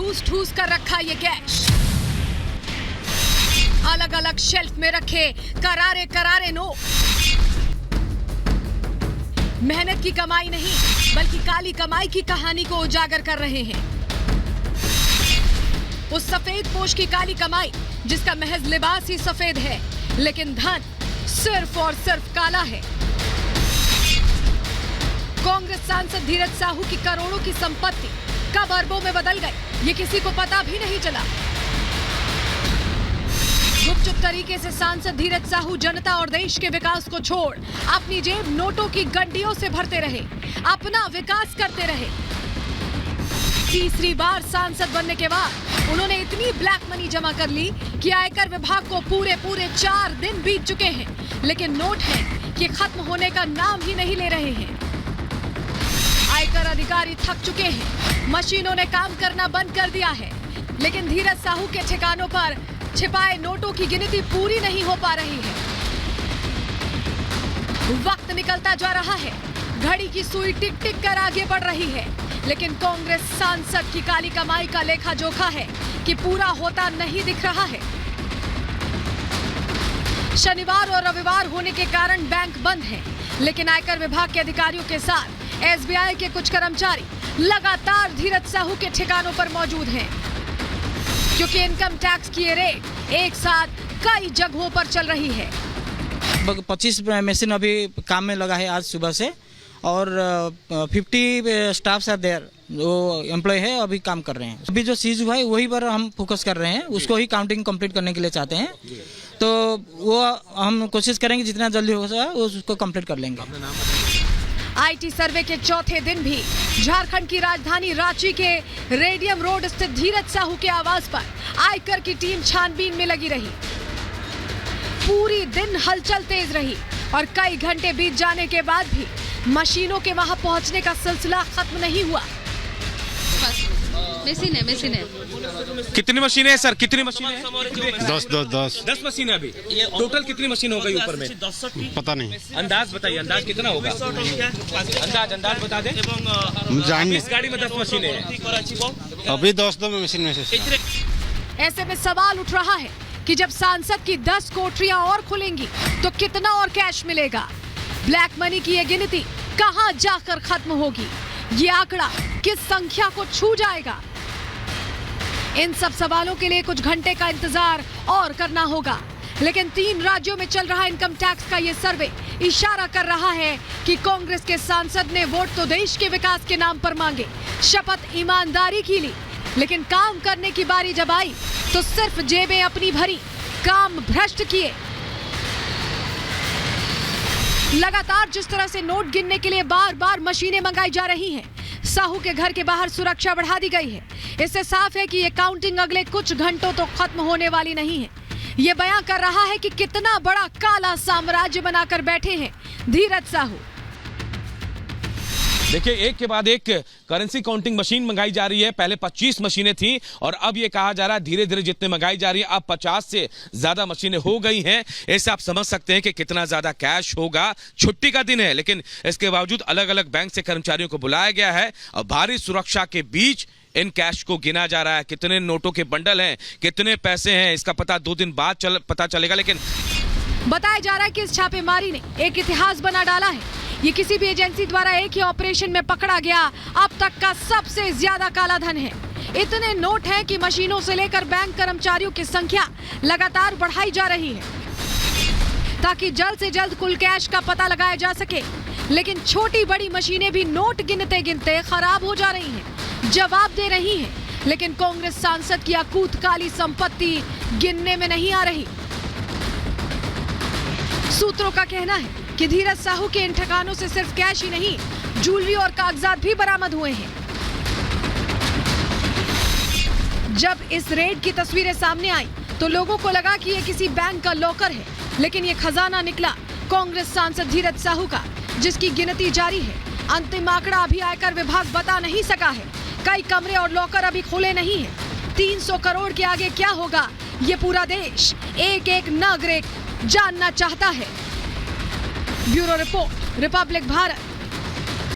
ठूस ठूस कर रखा ये कैश। अलग अलग शेल्फ में रखे करारे करारे नोट। मेहनत की कमाई नहीं बल्कि काली कमाई की कहानी को उजागर कर रहे हैं। उस सफेद पोश की काली कमाई जिसका महज लिबास ही सफेद है, लेकिन धन सिर्फ और सिर्फ काला है। कांग्रेस सांसद धीरज साहू की करोड़ों की संपत्ति कब अरबों में बदल गई, ये किसी को पता भी नहीं चला। गुपचुप तरीके से सांसद धीरज साहू जनता और देश के विकास को छोड़ अपनी जेब नोटों की गड्डियों से भरते रहे, अपना विकास करते रहे। तीसरी बार सांसद बनने के बाद उन्होंने इतनी ब्लैक मनी जमा कर ली कि आयकर विभाग को पूरे 4 दिन बीत चुके हैं, लेकिन नोट हैं कि खत्म होने का नाम ही नहीं ले रहे हैं। आयकर अधिकारी थक चुके हैं, मशीनों ने काम करना बंद कर दिया है, लेकिन धीरज साहू के ठिकानों पर छिपाए नोटों की गिनती पूरी नहीं हो पा रही है। वक्त निकलता जा रहा है, घड़ी की सुई टिक टिक कर आगे बढ़ रही है, लेकिन कांग्रेस सांसद की काली कमाई का लेखा जोखा है कि पूरा होता नहीं दिख रहा है। शनिवार और रविवार होने के कारण बैंक बंद है, लेकिन आयकर विभाग के अधिकारियों के साथ एसबीआई के कुछ कर्मचारी लगातार धीरज साहू के ठिकानों पर मौजूद हैं, क्योंकि इनकम टैक्स की ये रेड एक साथ कई जगहों पर चल रही है। 25 मशीन अभी काम में लगा है आज सुबह से, और 50 स्टाफ्स आर देयर, वो एम्प्लॉय है अभी काम कर रहे हैं। अभी जो सीज हुआ है वही पर हम फोकस कर रहे हैं, उसको ही काउंटिंग कंप्लीट करने के लिए चाहते हैं, तो वो हम कोशिश करेंगे जितना जल्दी हो सके उसको कंप्लीट कर लेंगे। आईटी सर्वे के चौथे दिन भी झारखंड की राजधानी रांची के रेडियम रोड स्थित धीरज साहू के आवास पर आयकर की टीम छानबीन में लगी रही। पूरी दिन हलचल तेज रही और कई घंटे बीत जाने के बाद भी मशीनों के वहां पहुंचने का सिलसिला खत्म नहीं हुआ। मशीन है। कितनी मशीनें हैं सर, कितनी मशीनें हैं? 10 मशीनें अभी। टोटल कितनी मशीन हो गई ऊपर में? पता नहीं। अंदाज बताइए, अंदाज कितना होगा? अंदाज बता दें। इस गाड़ी में 10 मशीनें हैं। अभी 10 मशीन में से। ऐसे में सवाल उठ रहा है कि जब सांसद की 10 कोठरियां और खुलेंगी तो कितना और कैश मिलेगा? ब्लैक मनी की ये गिनती कहां जाकर खत्म होगी? ये आंकड़ा किस संख्या को छू जाएगा? इन सब सवालों के लिए कुछ घंटे का इंतजार और करना होगा, लेकिन 3 राज्यों में चल रहा इनकम टैक्स का ये सर्वे इशारा कर रहा है कि कांग्रेस के सांसद ने वोट तो देश के विकास के नाम पर मांगे, शपथ ईमानदारी की ली, लेकिन काम करने की बारी जब आई तो सिर्फ जेबें अपनी भरी, काम भ्रष्ट किए। लगातार जिस तरह से नोट गिनने के लिए बार बार मशीनें मंगाई जा रही हैं, साहू के घर के बाहर सुरक्षा बढ़ा दी गई है। इससे साफ है कि ये काउंटिंग अगले कुछ घंटों तो खत्म होने वाली नहीं है। ये बयां कर रहा है कि कितना बड़ा काला साम्राज्य बनाकर बैठे हैं धीरज साहू। देखिए, एक के बाद एक करेंसी काउंटिंग मशीन मंगाई जा रही है। पहले 25 मशीनें थी और अब ये कहा जा रहा है धीरे धीरे जितने मंगाई जा रही है अब 50 से ज्यादा मशीनें हो गई हैं। इससे आप समझ सकते हैं कि कितना ज्यादा कैश होगा। छुट्टी का दिन है, लेकिन इसके बावजूद अलग अलग बैंक से कर्मचारियों को बुलाया गया है और भारी सुरक्षा के बीच इन कैश को गिना जा रहा है। कितने नोटों के बंडल हैं, कितने पैसे हैं, इसका पता 2 दिन बाद पता चलेगा। लेकिन बताया जा रहा है कि इस छापेमारी ने एक इतिहास बना डाला है। ये किसी भी एजेंसी द्वारा एक ही ऑपरेशन में पकड़ा गया अब तक का सबसे ज्यादा काला धन है। इतने नोट हैं कि मशीनों से लेकर बैंक कर्मचारियों की संख्या लगातार बढ़ाई जा रही है ताकि जल्द से जल्द कुल कैश का पता लगाया जा सके। लेकिन छोटी बड़ी मशीनें भी नोट गिनते गिनते खराब हो जा रही हैं, जवाब दे रही हैं, लेकिन कांग्रेस सांसद की अकूत काली संपत्ति गिनने में नहीं आ रही। सूत्रों का कहना है कि धीरज साहू के इन ठिकानों से सिर्फ कैश ही नहीं, ज्वेलरी और कागजात भी बरामद हुए हैं। जब इस रेड की तस्वीरें सामने आई तो लोगों को लगा कि ये किसी बैंक का लॉकर है, लेकिन ये खजाना निकला कांग्रेस सांसद धीरज साहू का, जिसकी गिनती जारी है। अंतिम आंकड़ा अभी आयकर विभाग बता नहीं सका है। कई कमरे और लॉकर अभी खुले नहीं हैं। 300 करोड़ के आगे क्या होगा, ये पूरा देश एक एक नागरिक जानना चाहता है। Bureau report, Republic Bharat.